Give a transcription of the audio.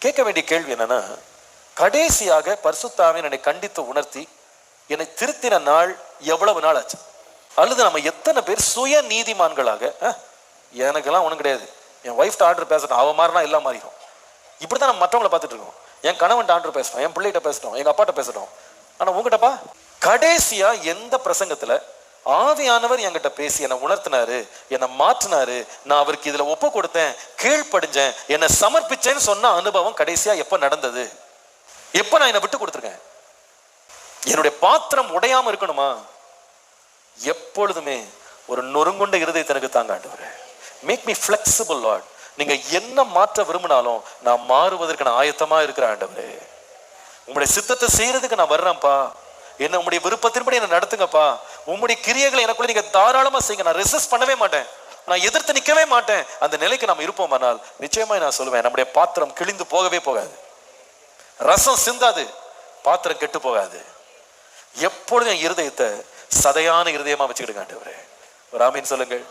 கேட்க வேண்டிய கேள்வி என்னன்னா, கடைசியாக பரிசுத்தாவின் என்னை கண்டித்து உணர்த்தி என்னை திருத்தின நாள் எவ்வளவு நாள் ஆச்சு? அல்லது நம்ம எத்தனை பேர் சுய நீதிமான்களாக எனக்கெல்லாம் ஒன்றும் கிடையாது, என் ஒய்ஃப்ட்ட ஆர்டர் பேசட்டும், அவ மாறினா எல்லாம் மாறிடும், இப்படிதான் நம்ம மற்றவங்களை பார்த்துட்டு இருக்கோம். என் கணவன் ஆர்டர் பேசட்டும், என் பிள்ளைகிட்ட பேசட்டும், எங்க அப்பாட்ட பேசட்டும். ஆனா உங்ககிட்டப்பா கடைசியா எந்த பிரசங்கத்துல ஆவியானவர் என்கிட்ட பேசி என்னை உணர்த்தினாரு, என்னை மாற்றினாரு, நான் அவருக்கு இதுல ஒப்பு கொடுத்தேன், கீழ்ப்படிஞ்சேன், என்னை சமர்ப்பிச்சேன்னு சொன்ன அனுபவம் கடைசியா எப்ப நடந்தது? எப்ப நான் என்னை விட்டு கொடுத்துருக்கேன்? என்னுடைய பாத்திரம் உடையாம இருக்கணுமா? எப்பொழுதுமே ஒரு நொறுங்குண்ட இருதயத்தை எனக்கு தாங்க ஆண்டவரே. Make me flexible Lord. நீங்க என்ன மாற்ற விரும்பினாலும் நான் மாறுவதற்கு நான் ஆயத்தமா இருக்கிறேன் ஆண்டவரே. உங்களுடைய சித்தத்தை செய்யறதுக்கு நான் வர்றேன்ப்பா, என்ன உங்களுடைய விருப்பத்தின்படி என்ன நடத்துங்கப்பா. உங்களுடைய கிரியைகளை எனக்குள்ள நீங்க தாராளமா செய்யுங்க. நான் ரெசிஸ்ட் பண்ணவே மாட்டேன், நான் எதிர்த்து நிற்கவே மாட்டேன். அந்த நிலைக்கு நாம் இருப்போமானால் நிச்சயமா நான் சொல்லுவேன், நம்முடைய பாத்திரம் கிழிந்து போகவே போகாது, ரசம் சிந்தாது, பாத்திரம் கெட்டு போகாது. எப்பொழுதும் இருதயத்தை சதையான இருதயமா வச்சுக்கிடுங்க ஆண்டவரே. ஒரு ஆமீன் சொல்லுங்கள்.